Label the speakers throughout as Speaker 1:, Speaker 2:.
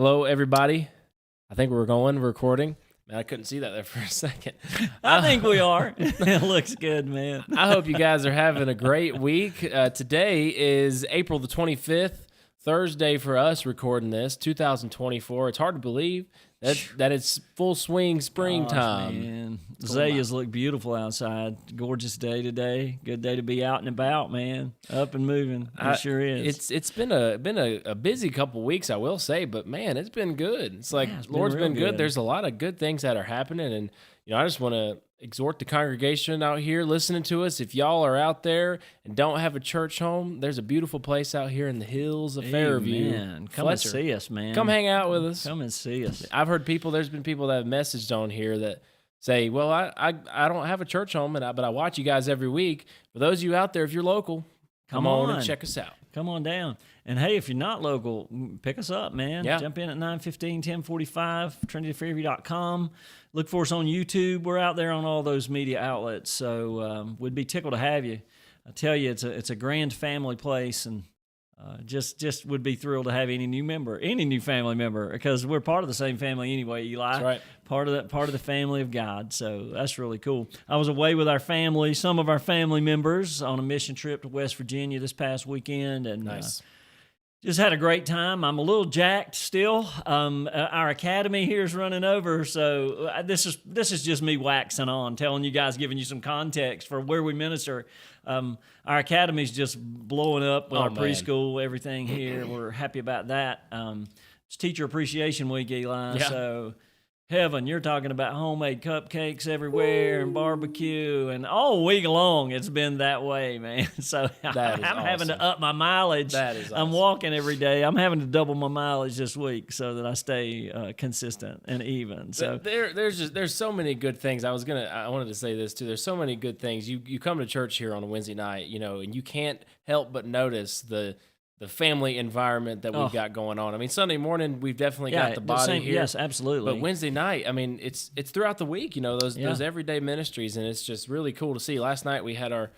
Speaker 1: Hello, everybody. I think we're recording. Man, I couldn't see that there for a second.
Speaker 2: I think we are. It looks good, man.
Speaker 1: I hope you guys are having a great week. Today is April the 25th, Thursday for us recording this, 2024. It's hard to believe that it's full swing springtime.
Speaker 2: Gosh, man. Azaleas look beautiful outside. Gorgeous day today. Good day to be out and about, man. Up and moving. It sure is.
Speaker 1: It's been a busy couple weeks, I will say, but man, it's been good. It's like Lord's been good. There's a lot of good things that are happening, and I just want to exhort the congregation out here listening to us. If y'all are out there and don't have a church home, there's a beautiful place out here in the hills of Fairview.
Speaker 2: Man, come and see us, man.
Speaker 1: Come hang out with us.
Speaker 2: Come and see us.
Speaker 1: I've heard there's been people that have messaged on here that say, well, I don't have a church home, but I watch you guys every week. For those of you out there, if you're local, come on and check us out.
Speaker 2: Come on down. And hey, if you're not local, pick us up, man.
Speaker 1: Yeah.
Speaker 2: Jump in at 9:15, 10:45, trinityfairview.com. Look for us on YouTube. We're out there on all those media outlets, so we'd be tickled to have you. I tell you, it's a grand family place, and just would be thrilled to have any new family member, because we're part of the same family anyway, Eli.
Speaker 1: That's right.
Speaker 2: Part of the family of God. So that's really cool. I was away with some of our family members, on a mission trip to West Virginia this past weekend, and
Speaker 1: nice.
Speaker 2: Just had a great time. I'm a little jacked still. Our academy here is running over, so this is just me waxing on, telling you guys, giving you some context for where we minister. Our academy's just blowing up with our preschool, everything here. We're happy about that. It's Teacher Appreciation Week, Eli.
Speaker 1: Yeah.
Speaker 2: So heaven, you're talking about homemade cupcakes everywhere and barbecue, and all week long it's been that way, man. So I'm having to up my mileage.
Speaker 1: That is awesome.
Speaker 2: I'm walking every day. I'm having to double my mileage this week so that I stay consistent and even. So
Speaker 1: there's so many good things. I wanted to say this too. There's so many good things. You come to church here on a Wednesday night, and you can't help but notice the family environment that we've got going on. I mean, Sunday morning, we've definitely got the body here.
Speaker 2: Yes, absolutely.
Speaker 1: But Wednesday night, I mean, it's throughout the week, those everyday ministries, and it's just really cool to see. Last night we had our,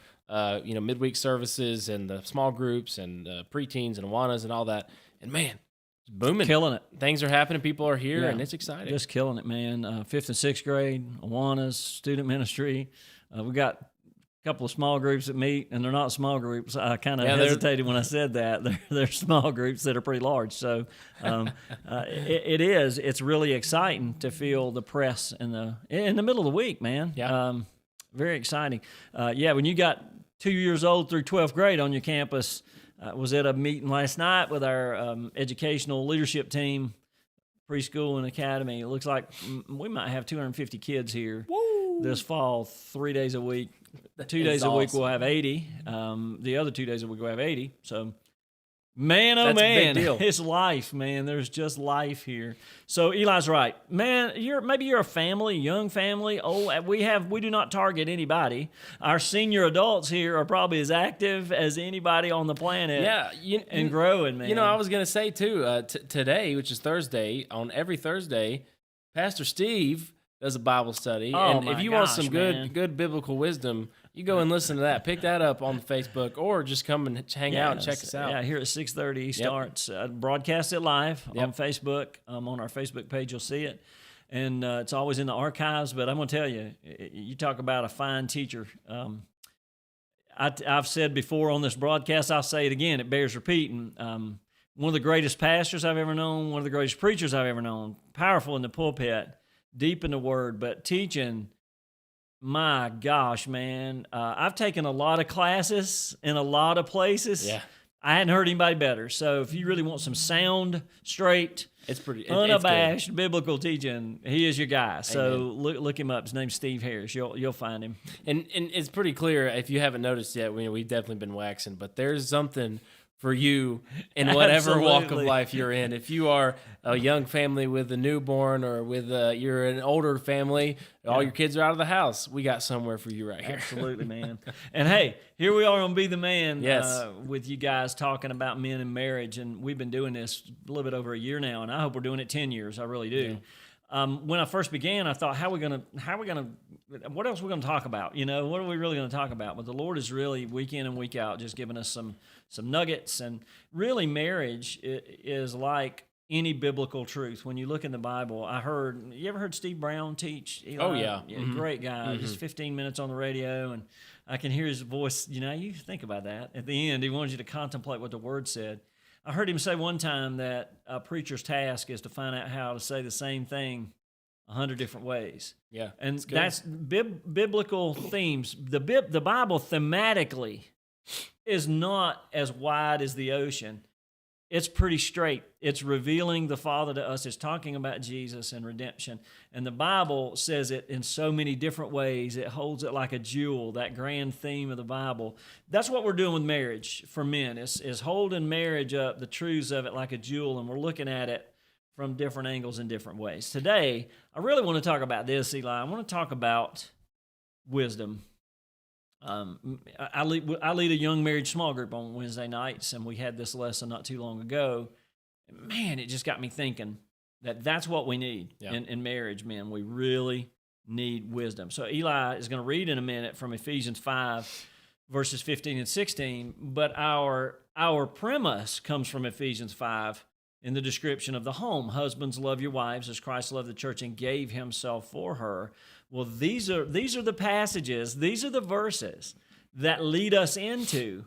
Speaker 1: midweek services and the small groups and preteens and Awanas and all that. And man, it's booming.
Speaker 2: Killing it.
Speaker 1: Things are happening. People are here, and it's exciting.
Speaker 2: Just killing it, man. 5th and 6th grade, Awanas, student ministry. We got couple of small groups that meet, and they're not small groups. I kind of hesitated when I said that. They're small groups that are pretty large. So it's really exciting to feel the press in the middle of the week, man.
Speaker 1: Yeah.
Speaker 2: Very exciting. When you got 2 years old through 12th grade on your campus, was at a meeting last night with our educational leadership team, preschool and academy. It looks like we might have 250 kids here.
Speaker 1: Woo!
Speaker 2: This fall, 3 days a week. 2 days a week we'll have 80. The other 2 days a week we'll have 80. So, man,
Speaker 1: that's
Speaker 2: man,
Speaker 1: a big deal.
Speaker 2: It's life, man. There's just life here. So Eli's right, man. You're a family, young family. Oh, we do not target anybody. Our senior adults here are probably as active as anybody on the planet.
Speaker 1: Yeah,
Speaker 2: and growing, man.
Speaker 1: I was gonna say too. Today, which is Thursday, on every Thursday, Pastor Steve does a Bible study, and if you want some good biblical wisdom, you go and listen to that. Pick that up on Facebook, or just come and hang out and check us out.
Speaker 2: Yeah, here at 6:30 he starts. Broadcast it live on Facebook. On our Facebook page, you'll see it, and it's always in the archives. But I'm going to tell you, you talk about a fine teacher. I've said before on this broadcast, I'll say it again. It bears repeating. One of the greatest pastors I've ever known, one of the greatest preachers I've ever known, powerful in the pulpit, deep in the Word, but teaching, my gosh, man. I've taken a lot of classes in a lot of places.
Speaker 1: Yeah.
Speaker 2: I hadn't heard anybody better. So if you really want some sound, straight, unabashed biblical teaching, he is your guy. So look him up. His name's Steve Harris. You'll find him.
Speaker 1: And it's pretty clear, if you haven't noticed yet, we've definitely been waxing, but there's something for you in whatever walk of life you're in. If you are a young family with a newborn, or with you're an older family, all your kids are out of the house, we got somewhere for you right here.
Speaker 2: Absolutely, man. And hey, here we are on Be the Man,
Speaker 1: yes,
Speaker 2: with you guys talking about men and marriage, and we've been doing this a little bit over a year now, and I hope we're doing it 10 years. I really do. Yeah. When I first began, I thought, what else are we gonna talk about? What are we really gonna talk about? But the Lord is really week in and week out just giving us some nuggets, and really marriage is like any biblical truth. When you look in the Bible, you ever heard Steve Brown teach? Eli?
Speaker 1: Oh, yeah.
Speaker 2: Great guy. Just 15 minutes on the radio, and I can hear his voice. You think about that. At the end, he wanted you to contemplate what the Word said. I heard him say one time that a preacher's task is to find out how to say the same thing 100 different ways.
Speaker 1: Yeah,
Speaker 2: and that's biblical themes. The Bible thematically is not as wide as the ocean. It's pretty straight. It's revealing the Father to us. It's talking about Jesus and redemption. And the Bible says it in so many different ways. It holds it like a jewel, that grand theme of the Bible. That's what we're doing with marriage for men, is holding marriage up, the truths of it like a jewel, and we're looking at it from different angles in different ways. Today, I really want to talk about this, Eli. I want to talk about wisdom. I lead a young marriage small group on Wednesday nights, and we had this lesson not too long ago. Man, it just got me thinking that's what we need in marriage, men. We really need wisdom. So Eli is going to read in a minute from Ephesians 5, verses 15 and 16, but our premise comes from Ephesians 5 in the description of the home. Husbands, love your wives as Christ loved the church and gave himself for her. Well, these are the passages, these are the verses that lead us into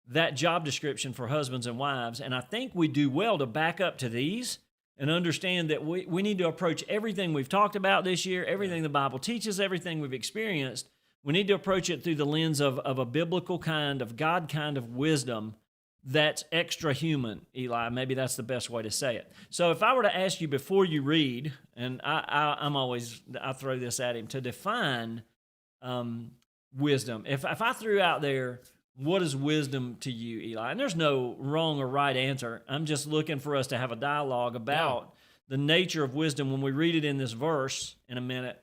Speaker 2: that job description for husbands and wives. And I think we do well to back up to these and understand that we need to approach everything we've talked about this year, everything the Bible teaches, everything we've experienced. We need to approach it through the lens of a biblical kind of God kind of wisdom that's extra human, Eli. Maybe that's the best way to say it. So if I were to ask you before you read, and I throw this at him, to define wisdom. If I threw out there, what is wisdom to you, Eli? And there's no wrong or right answer. I'm just looking for us to have a dialogue about the nature of wisdom. When we read it in this verse in a minute,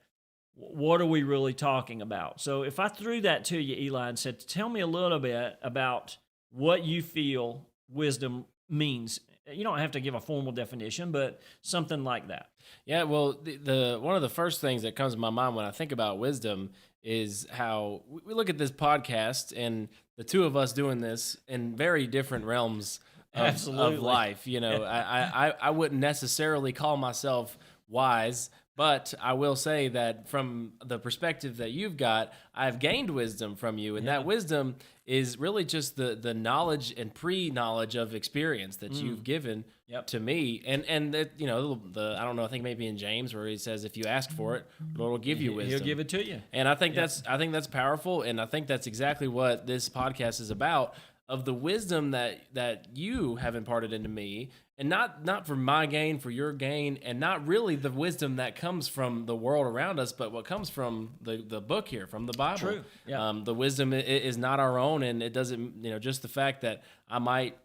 Speaker 2: what are we really talking about? So if I threw that to you, Eli, and said, tell me a little bit about what you feel wisdom means. You don't have to give a formal definition, but something like that.
Speaker 1: Yeah, well, the one of the first things that comes to my mind when I think about wisdom is how we look at this podcast and the two of us doing this in very different realms of life. I wouldn't necessarily call myself wise, but I will say that from the perspective that you've got, I've gained wisdom from you, and that wisdom is really just the knowledge and pre-knowledge of experience that you've given to me. And that, I don't know, I think maybe in James where he says, if you ask for it, the Lord will give you wisdom.
Speaker 2: He'll give it to you.
Speaker 1: And I think that's powerful, and I think that's exactly what this podcast is about, of the wisdom that you have imparted into me, and not for my gain, for your gain, and not really the wisdom that comes from the world around us, but what comes from the book here, from the Bible.
Speaker 2: True. Yeah.
Speaker 1: The wisdom is not our own, and it doesn't, just the fact that I might,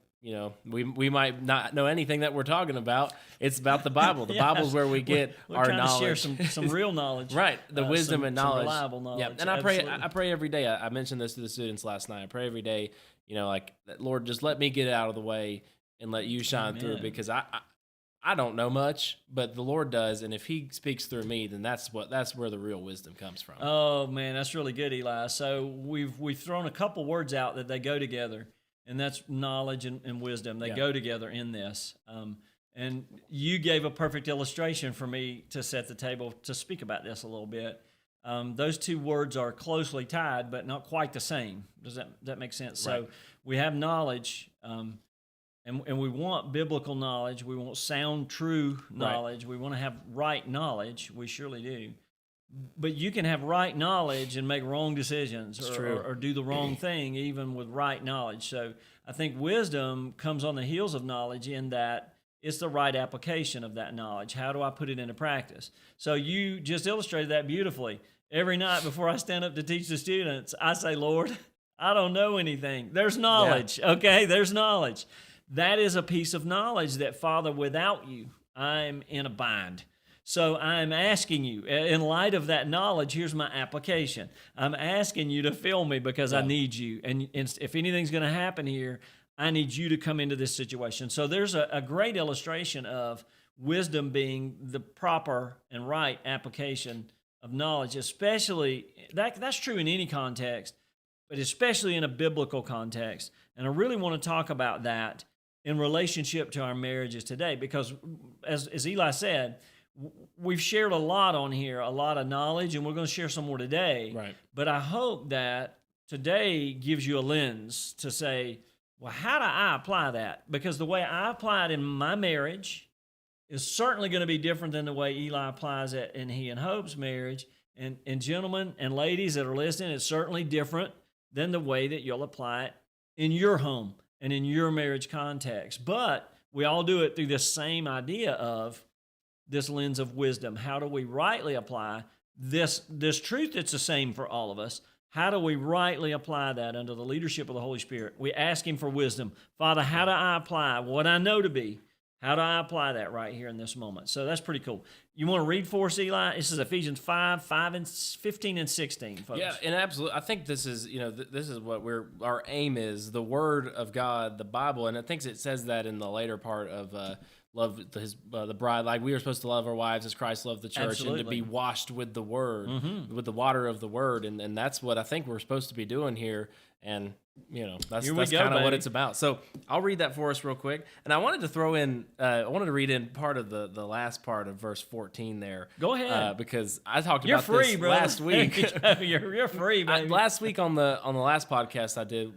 Speaker 1: we might not know anything that we're talking about. It's about the Bible. The Bible's where we get our knowledge.
Speaker 2: To share some real knowledge.
Speaker 1: Right. The wisdom and knowledge.
Speaker 2: Some reliable knowledge.
Speaker 1: Yeah. And I pray every day. I mentioned this to the students last night. I pray every day, Lord, just let me get it out of the way and let you shine through, because I don't know much, but the Lord does, and if He speaks through me, then that's where the real wisdom comes from.
Speaker 2: Oh man, that's really good, Eli. So we've thrown a couple words out that they go together, and that's knowledge and wisdom. They go together in this. And you gave a perfect illustration for me to set the table to speak about this a little bit. Those two words are closely tied, but not quite the same. Does that make sense? Right. So we have knowledge. And we want biblical knowledge. We want sound, true knowledge. Right. We want to have right knowledge. We surely do. But you can have right knowledge and make wrong decisions or do the wrong thing even with right knowledge. So I think wisdom comes on the heels of knowledge in that it's the right application of that knowledge. How do I put it into practice? So you just illustrated that beautifully. Every night before I stand up to teach the students, I say, Lord, I don't know anything. There's knowledge, okay? There's knowledge. That is a piece of knowledge that, Father, without you, I'm in a bind. So I'm asking you, in light of that knowledge, here's my application. I'm asking you to fill me because I need you. And if anything's going to happen here, I need you to come into this situation. So there's a great illustration of wisdom being the proper and right application of knowledge, especially, that's true in any context, but especially in a biblical context. And I really want to talk about that in relationship to our marriages today. Because as Eli said, we've shared a lot on here, a lot of knowledge, and we're going to share some more today.
Speaker 1: Right.
Speaker 2: But I hope that today gives you a lens to say, well, how do I apply that? Because the way I apply it in my marriage is certainly going to be different than the way Eli applies it in he and Hope's marriage. And gentlemen and ladies that are listening, it's certainly different than the way that you'll apply it in your home and in your marriage context. But we all do it through this same idea of this lens of wisdom. How do we rightly apply this truth that's the same for all of us? How do we rightly apply that under the leadership of the Holy Spirit? We ask him for wisdom. Father, how do I apply what I know to be? How do I apply that right here in this moment? So that's pretty cool. You want to read for us, Eli? This is Ephesians 5, 15 and 16, folks.
Speaker 1: Yeah, and absolutely. I think this is, this is what our aim is, the Word of God, the Bible, and I think it says that in the later part of love the bride, like we are supposed to love our wives as Christ loved the church. Absolutely. And to be washed with the Word, with the water of the Word, and that's what I think we're supposed to be doing here. And that's kind of what it's about. So I'll read that for us real quick. And I wanted to throw in, I wanted to read in part of the last part of verse 14 there.
Speaker 2: Go ahead,
Speaker 1: because I talked about this last week.
Speaker 2: You're free, baby.
Speaker 1: Last week on the last podcast I did,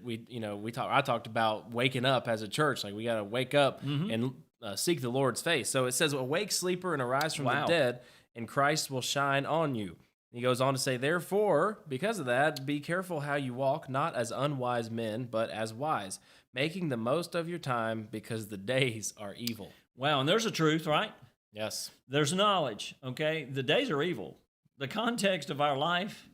Speaker 1: I talked about waking up as a church. Like we got to wake up and seek the Lord's face. So it says, "Awake, sleeper, and arise from the dead, and Christ will shine on you." He goes on to say, "Therefore, because of that, be careful how you walk, not as unwise men, but as wise, making the most of your time, because the days are evil."
Speaker 2: Wow, and there's a truth, right?
Speaker 1: Yes.
Speaker 2: There's knowledge, okay? The days are evil. The context of our life,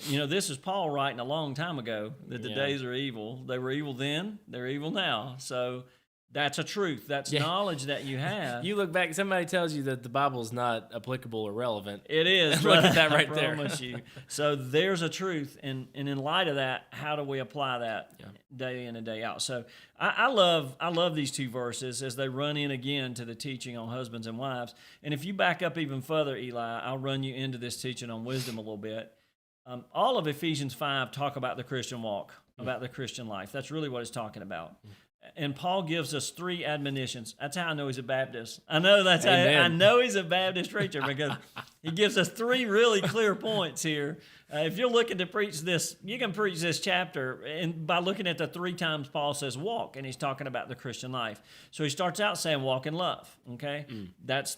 Speaker 2: this is Paul writing a long time ago, that the days are evil. They were evil then, they're evil now. So that's a truth. That's knowledge that you have.
Speaker 1: You look back, somebody tells you that the Bible is not applicable or relevant.
Speaker 2: It is.
Speaker 1: Look at that right there.
Speaker 2: I promise you. So there's a truth. And in light of that, how do we apply that day in and day out? So I love these two verses as they run in again to the teaching on husbands and wives. And if you back up even further, Eli, I'll run you into this teaching on wisdom a little bit. All of Ephesians 5 talk about the Christian walk, about the Christian life. That's really what it's talking about. And Paul gives us 3 admonitions. That's how I know he's a Baptist. I know that's I know he's a Baptist preacher because he gives us 3 really clear points here. If you're looking to preach this, you can preach this chapter and by looking at the 3 times Paul says walk, and he's talking about the Christian life. So he starts out saying walk in love, okay? That's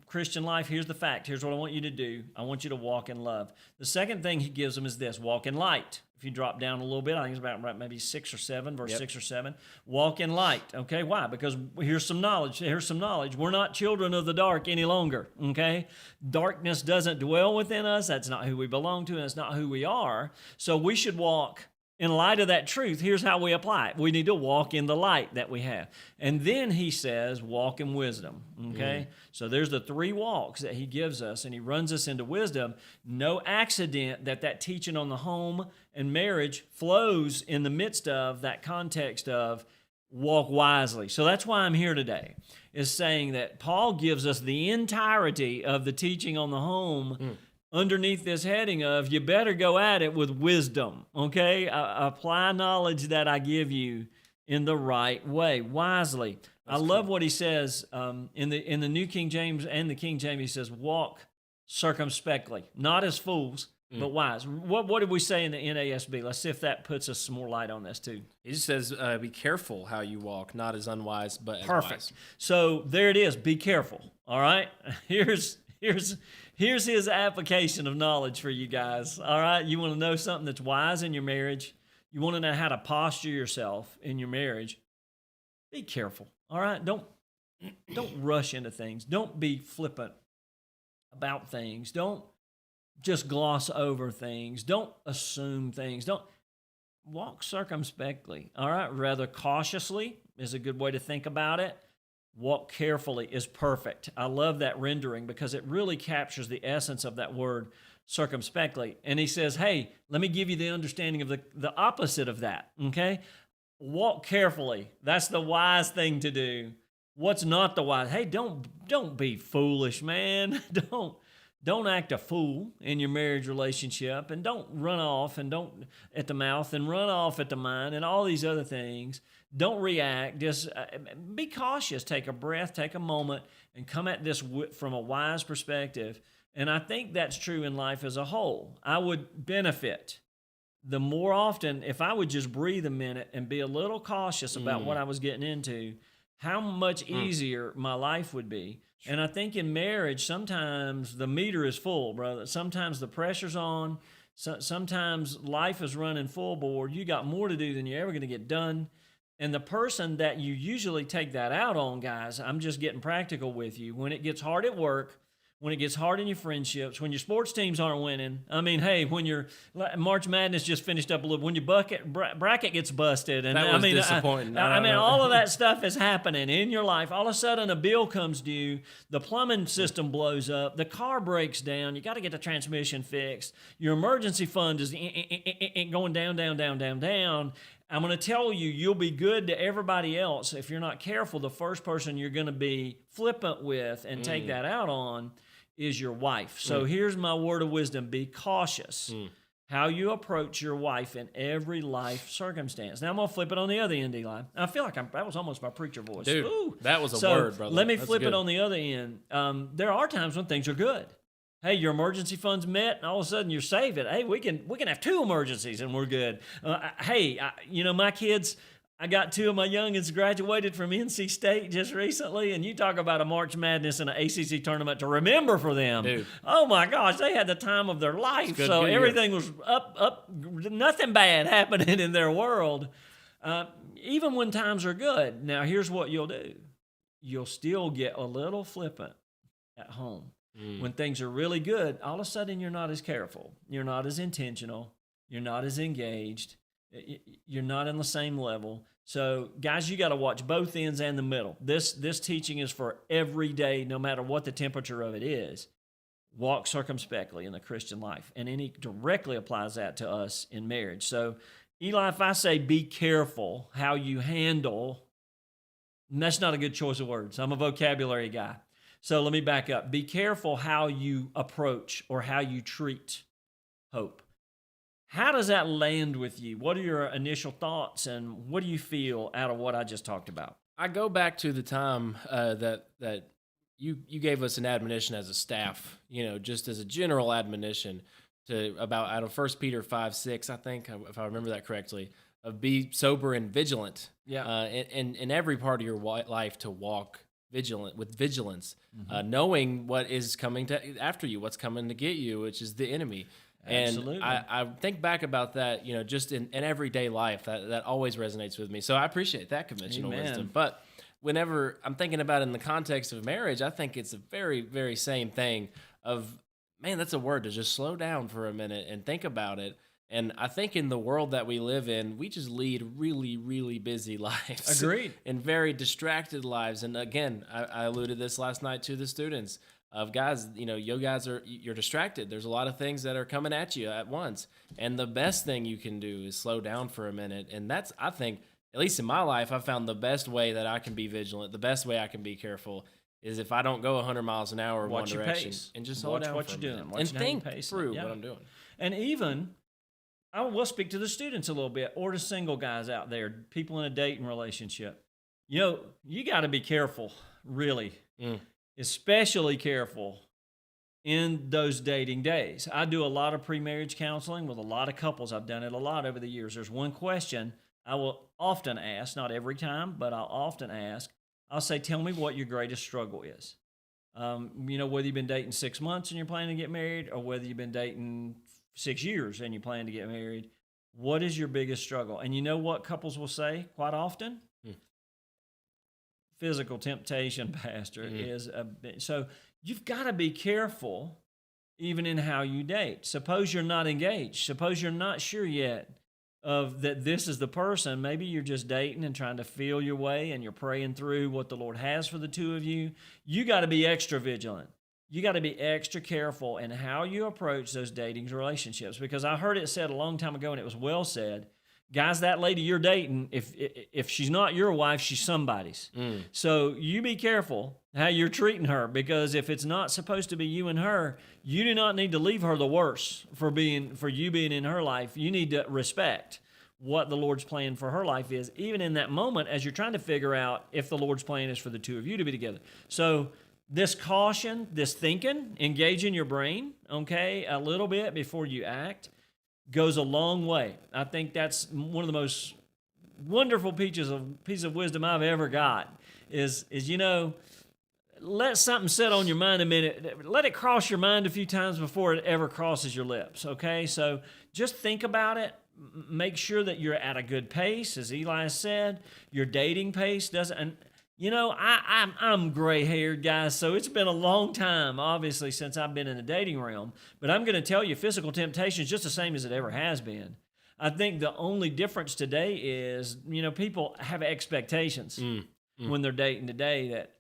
Speaker 2: Christian life. Here's the fact. Here's what I want you to do. I want you to walk in love. The second thing he gives them is this, walk in light. If you drop down a little bit, I think it's about maybe 6 or 7, verse 6 or 7. Walk in light. Okay, why? Because here's some knowledge. We're not children of the dark any longer. Okay, darkness doesn't dwell within us. That's not who we belong to, and that's not who we are. So we should walk in light of that truth. Here's how we apply it. We need to walk in the light that we have. And then he says, walk in wisdom. Okay? So there's the 3 walks that he gives us, and he runs us into wisdom. No accident that teaching on the home and marriage flows in the midst of that context of walk wisely. So that's why I'm here today, is saying that Paul gives us the entirety of the teaching on the home underneath this heading of you better go at it with wisdom, okay? Apply knowledge that I give you in the right way, wisely. I love what he says in the New King James and the King James. He says, walk circumspectly, not as fools, but wise. What did we say in the NASB? Let's see if that puts us some more light on this too.
Speaker 1: He just says, be careful how you walk, not as unwise, but as
Speaker 2: perfect.
Speaker 1: Wise.
Speaker 2: So there it is. Be careful. All right. Here's his application of knowledge for you guys. All right. You want to know something that's wise in your marriage? You want to know how to posture yourself in your marriage? Be careful. All right. Don't rush into things. Don't be flippant about things. Don't just gloss over things. Don't assume things. Don't walk circumspectly. All right. Rather cautiously is a good way to think about it. Walk carefully is perfect. I love that rendering because it really captures the essence of that word circumspectly. And he says, hey, let me give you the understanding of the opposite of that, okay? Walk carefully. That's the wise thing to do. What's not the wise? Hey, don't be foolish, man. Don't act a fool in your marriage relationship, and don't run off and don't at the mouth and run off at the mind and all these other things. Don't react. Just be cautious. Take a breath, take a moment, and come at this from a wise perspective. And I think that's true in life as a whole. I would benefit the more often if I would just breathe a minute and be a little cautious about what I was getting into, how much easier my life would be. And I think in marriage, sometimes the meter is full, brother. Sometimes the pressure's on. Sometimes life is running full board. You got more to do than you're ever going to get done. And the person that you usually take that out on, guys, I'm just getting practical with you. When it gets hard at work, when it gets hard in your friendships, when your sports teams aren't winning. I mean, hey, when your March Madness just finished up a little, when your bracket gets busted, and
Speaker 1: that was disappointing.
Speaker 2: I mean, all of that stuff is happening in your life. All of a sudden, a bill comes due, the plumbing system blows up, the car breaks down, you got to get the transmission fixed, your emergency fund is going down, down, down, down, down. I'm going to tell you, you'll be good to everybody else. If you're not careful, the first person you're going to be flippant with and take that out on is your wife. So here's my word of wisdom. Be cautious how you approach your wife in every life circumstance. Now, I'm going to flip it on the other end, Eli. I feel like that was almost my preacher voice.
Speaker 1: Dude,
Speaker 2: Ooh.
Speaker 1: that was a word, brother.
Speaker 2: Let me
Speaker 1: That's
Speaker 2: flip
Speaker 1: good.
Speaker 2: it on the other end. There are times when things are good. Hey, your emergency fund's met, and all of a sudden you're saving. Hey, we can have 2 emergencies, and we're good. My kids, I got 2 of my youngins graduated from NC State just recently, and you talk about a March Madness and an ACC tournament to remember for them.
Speaker 1: Dude.
Speaker 2: Oh, my gosh, they had the time of their life. So everything was up, nothing bad happening in their world, even when times are good. Now, here's what you'll do. You'll still get a little flippant at home. When things are really good, all of a sudden you're not as careful. You're not as intentional. You're not as engaged. You're not on the same level. So, guys, you got to watch both ends and the middle. This teaching is for every day, no matter what the temperature of it is. Walk circumspectly in the Christian life. And he directly applies that to us in marriage. So, Eli, if I say be careful how you handle, and that's not a good choice of words. I'm a vocabulary guy. So let me back up. Be careful how you approach or how you treat hope. How does that land with you? What are your initial thoughts, and what do you feel out of what I just talked about?
Speaker 1: I go back to the time that you gave us an admonition as a staff, just as a general admonition out of 1 Peter 5:6, I think, if I remember that correctly, of be sober and vigilant.
Speaker 2: Yeah.
Speaker 1: In every part of your life to walk with vigilance, knowing what is coming after you, what's coming to get you, which is the enemy.
Speaker 2: Absolutely.
Speaker 1: And I think back about that, just in everyday life, that always resonates with me. So I appreciate that conventional wisdom. But whenever I'm thinking about it in the context of marriage, I think it's a very, very same thing of, man, that's a word to just slow down for a minute and think about it. And I think in the world that we live in, we just lead really, really busy lives.
Speaker 2: Agreed.
Speaker 1: And very distracted lives. And again, I alluded this last night to the students of guys, you guys you're distracted. There's a lot of things that are coming at you at once. And the best thing you can do is slow down for a minute. And that's, I think, at least in my life, I found the best way that I can be vigilant, the best way I can be careful is if I don't go 100 miles an hour in one direction.
Speaker 2: Pace.
Speaker 1: And just slow down
Speaker 2: what
Speaker 1: for
Speaker 2: you're
Speaker 1: a minute.
Speaker 2: doing.
Speaker 1: And think through what I'm doing.
Speaker 2: And even, I will speak to the students a little bit, or to single guys out there, people in a dating relationship. You got to be careful, really, especially careful in those dating days. I do a lot of pre-marriage counseling with a lot of couples. I've done it a lot over the years. There's one question I will often ask, not every time, but I'll often ask. I'll say, tell me what your greatest struggle is. Whether you've been dating 6 months and you're planning to get married, or whether you've been dating 6 years and you plan to get married, what is your biggest struggle? And you know what couples will say quite often? Physical temptation, Pastor, is a bit. So you've got to be careful even in how you date. Suppose you're not engaged. Suppose you're not sure yet of that this is the person. Maybe you're just dating and trying to feel your way, and you're praying through what the Lord has for the two of you. You got to be extra vigilant. You got to be extra careful in how you approach those dating relationships, because I heard it said a long time ago, and it was well said, guys, that lady you're dating, if she's not your wife, she's somebody's. So you be careful how you're treating her, because if it's not supposed to be you and her, you do not need to leave her the worse for you being in her life. You need to respect what the Lord's plan for her life is, even in that moment as you're trying to figure out if the Lord's plan is for the two of you to be together. So this caution, this thinking, engaging your brain, okay, a little bit before you act, goes a long way. I think that's one of the most wonderful piece of wisdom I've ever got is let something sit on your mind a minute. Let it cross your mind a few times before it ever crosses your lips, okay? So just think about it. Make sure that you're at a good pace, as Eli said. Your dating pace doesn't... And, I'm gray-haired, guys, so it's been a long time, obviously, since I've been in the dating realm. But I'm going to tell you, physical temptation is just the same as it ever has been. I think the only difference today is, people have expectations when they're dating today that,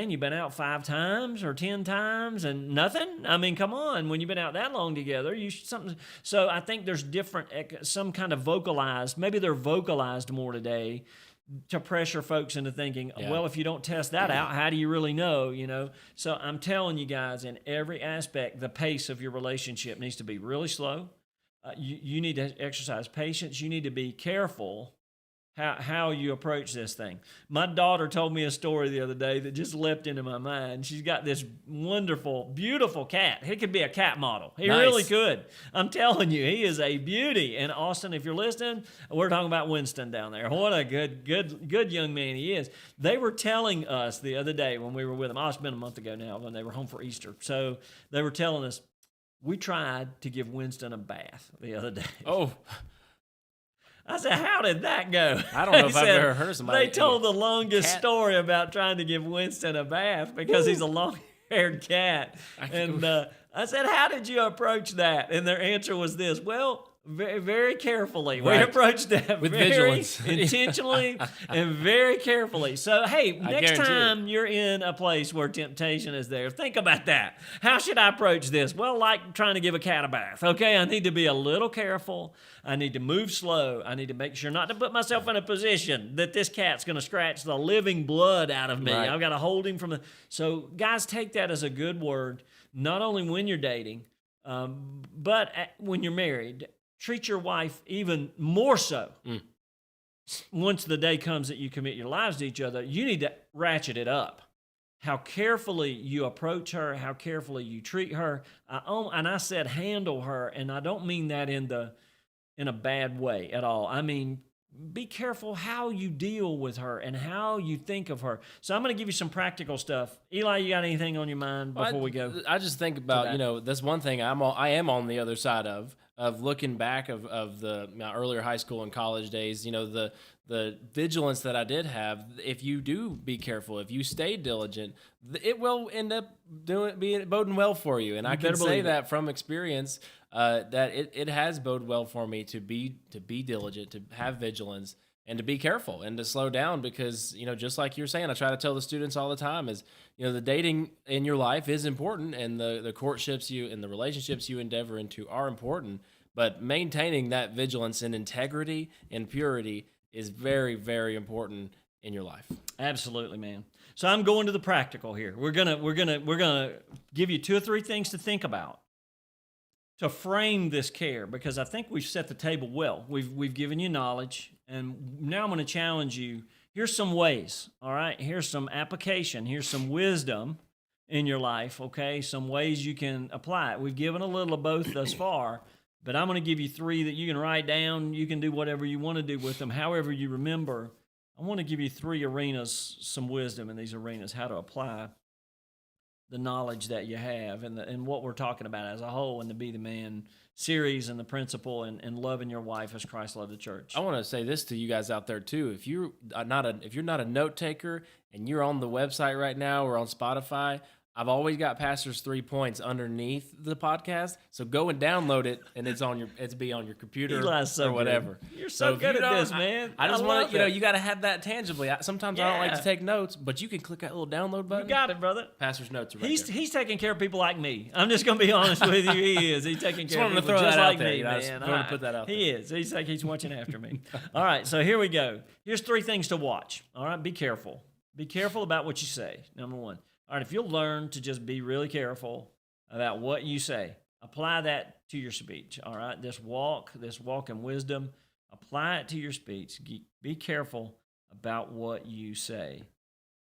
Speaker 2: you've been out 5 times or 10 times and nothing? I mean, come on. When you've been out that long together, something. So I think there's some kind of vocalized, maybe they're vocalized more today to pressure folks into thinking, well, if you don't test that out, how do you really know, So I'm telling you guys, in every aspect, the pace of your relationship needs to be really slow. You need to exercise patience. You need to be careful how you approach this thing. My daughter told me a story the other day that just leapt into my mind. She's got this wonderful, beautiful cat. He could be a cat model. He really could. I'm telling you, he is a beauty. And Austin, if you're listening, we're talking about Winston down there. What a good young man he is. They were telling us the other day when we were with them. It's been a month ago now when they were home for Easter. So they were telling us, we tried to give Winston a bath the other day.
Speaker 1: Oh,
Speaker 2: I said, how did that go?
Speaker 1: I don't know if I've ever heard somebody.
Speaker 2: They told the longest story about trying to give Winston a bath because he's a long-haired cat. And I said, how did you approach that? And their answer was this, well, very, very carefully. Right. We approached that with vigilance, intentionally, and very carefully. So, hey, next time you're in a place where temptation is there, think about that. How should I approach this? Well, like trying to give a cat a bath. Okay, I need to be a little careful. I need to move slow. I need to make sure not to put myself in a position that this cat's going to scratch the living blood out of me. Right. I've got to hold him from the... So, guys, take that as a good word, not only when you're dating, but when you're married. Treat your wife even more so. Once the day comes that you commit your lives to each other, you need to ratchet it up. How carefully you approach her, how carefully you treat her. And I said handle her, and I don't mean that in a bad way at all. I mean, be careful how you deal with her and how you think of her. So I'm going to give you some practical stuff. Eli, you got anything on your mind before we go?
Speaker 1: I just think about, that's one thing I am on the other side of looking back of my earlier high school and college days, the vigilance that I did have. If you do be careful, if you stay diligent, it will end up boding well for you. And I can say that from experience, that it has boded well for me to be diligent, to have vigilance, and to be careful and to slow down because, just like you're saying, I try to tell the students all the time is, the dating in your life is important and the courtships and the relationships you endeavor into are important, but maintaining that vigilance and integrity and purity is very, very important in your life.
Speaker 2: Absolutely, man. So I'm going to the practical here. We're gonna give you 2 or 3 things to think about to frame this care, because I think we've set the table well. We've given you knowledge, and now I'm going to challenge you. Here's some ways, all right? Here's some application. Here's some wisdom in your life, okay? Some ways you can apply it. We've given a little of both thus far, but I'm going to give you 3 that you can write down. You can do whatever you want to do with them, however you remember. I want to give you 3 arenas, some wisdom in these arenas, how to apply the knowledge that you have and what we're talking about as a whole in the Be the Man series and the principle and loving your wife as Christ loved the church.
Speaker 1: I want to say this to you guys out there too. If you're not a note taker and you're on the website right now or on Spotify, I've always got Pastor's 3 points underneath the podcast, so go and download it, and it's on your computer or whatever.
Speaker 2: Good. You're so good at this, man.
Speaker 1: I just want to, you got to have that tangibly. Sometimes I don't like to take notes, but you can click that little download button.
Speaker 2: You got it, brother.
Speaker 1: Pastor's notes are right there.
Speaker 2: He's taking care of people like me. I'm just going to be honest with you. He is. He's taking care of people just like me, man. I just wanted to put that out there. He is. He's like he's watching after me. All right, so here we go. Here's 3 things to watch. All right, be careful. Be careful about what you say. Number 1. All right, if you'll learn to just be really careful about what you say, apply that to your speech, all right? This walk in wisdom, Apply it to your speech. Be careful about what you say.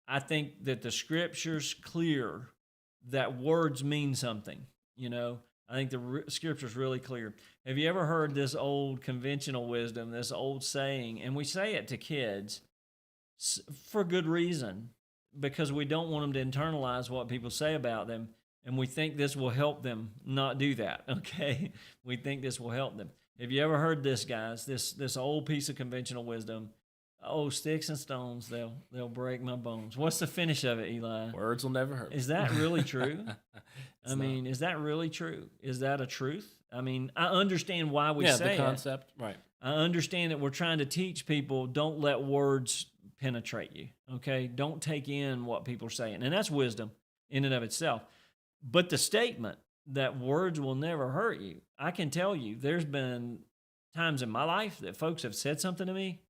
Speaker 2: I think that the scripture's clear that words mean something. I think the scripture's really clear. Have you ever heard this old conventional wisdom, this old saying? And we say it to kids for good reason, because we don't want them to internalize what people say about them. And we think this will help them not do that, okay? We think this will help them. Have you ever heard this, guys? This old piece of conventional wisdom. Oh, sticks and stones, they'll break my bones. What's the finish of it, Eli?
Speaker 1: Words will never hurt me.
Speaker 2: Is that really true? Is that really true? Is that a truth? I understand why we say
Speaker 1: the concept, right.
Speaker 2: I understand that we're trying to teach people, don't let words penetrate you, okay? Don't take in what people are saying. And that's wisdom in and of itself. But the statement that words will never hurt you, I can tell you, there's been times in my life that folks have said something to me.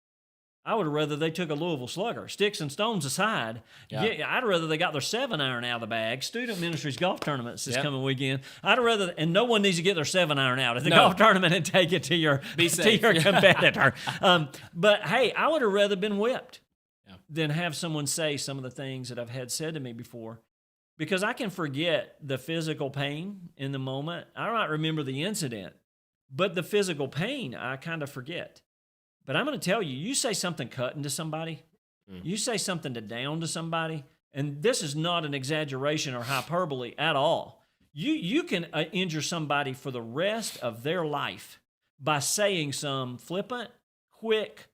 Speaker 2: I would have rather they took a Louisville Slugger, sticks and stones aside. Yeah, I'd rather they got their 7-iron out of the bag. Student Ministries golf tournaments this coming weekend. I'd rather, and no one needs to get their 7-iron out at the golf tournament and take it to your competitor. But hey, I would have rather been whipped than have someone say some of the things that I've had said to me before. Because I can forget the physical pain in the moment. I might remember the incident, but the physical pain I kind of forget. But I'm going to tell you, you say something cutting to somebody, you say something down to somebody, and this is not an exaggeration or hyperbole at all. You can injure somebody for the rest of their life by saying some flippant, quick,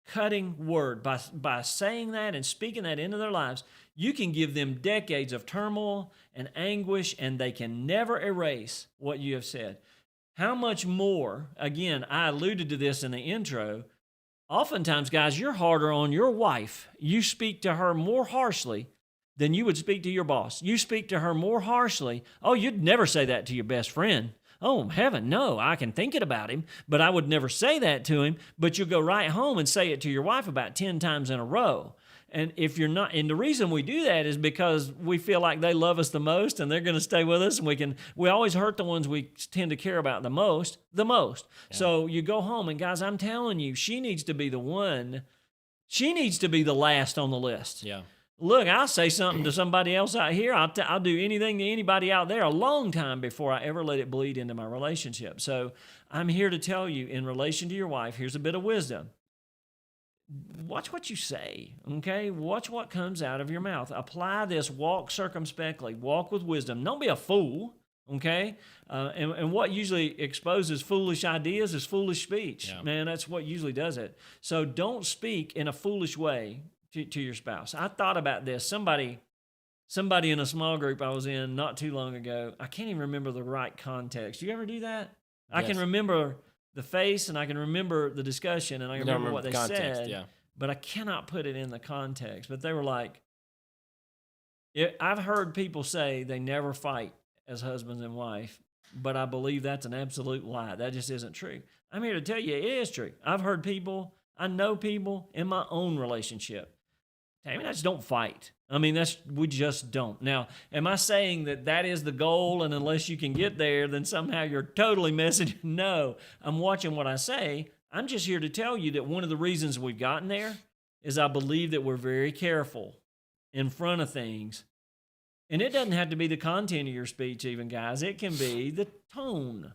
Speaker 2: cutting word. By saying that and speaking that into their lives, you can give them decades of turmoil and anguish, and they can never erase what you have said. How much more, again, I alluded to this in the intro, oftentimes, guys, you're harder on your wife. You speak to her more harshly than you would speak to your boss. You speak to her more harshly. Oh, you'd never say that to your best friend. Oh, heaven, no, I can think it about him, but I would never say that to him. But you'll go right home and say it to your wife about 10 times in a row. And if you're not, and the reason we do that is because we feel like they love us the most and they're going to stay with us, and we always hurt the ones we tend to care about the most. Yeah. So you go home, and guys, I'm telling you, she needs to be the one. She needs to be the last on the list.
Speaker 1: Yeah.
Speaker 2: Look, I'll say something to somebody else out here. I'll do anything to anybody out there a long time before I ever let it bleed into my relationship. So I'm here to tell you, in relation to your wife, here's a bit of wisdom. Watch what you say, okay? Watch what comes out of your mouth. Apply this, walk circumspectly, walk with wisdom. Don't be a fool, okay? And what usually exposes foolish ideas is foolish speech. Yeah. Man, that's what usually does it. So don't speak in a foolish way to your spouse. I thought about this. Somebody in a small group I was in not too long ago, I can't even remember the right context. You ever do that? Yes. I can remember the face, and I can remember the discussion, and I can remember what they said, but I cannot put it in the context. But they were like, I've heard people say they never fight as husbands and wife, but I believe that's an absolute lie. That just isn't true. I'm here to tell you it is true. I've heard people, I know people in my own relationship. I just don't fight. We just don't. Now, am I saying that is the goal, and unless you can get there, then somehow you're totally messing? No, I'm watching what I say. I'm just here to tell you that one of the reasons we've gotten there is I believe that we're very careful in front of things. And it doesn't have to be the content of your speech even, guys. It can be the tone,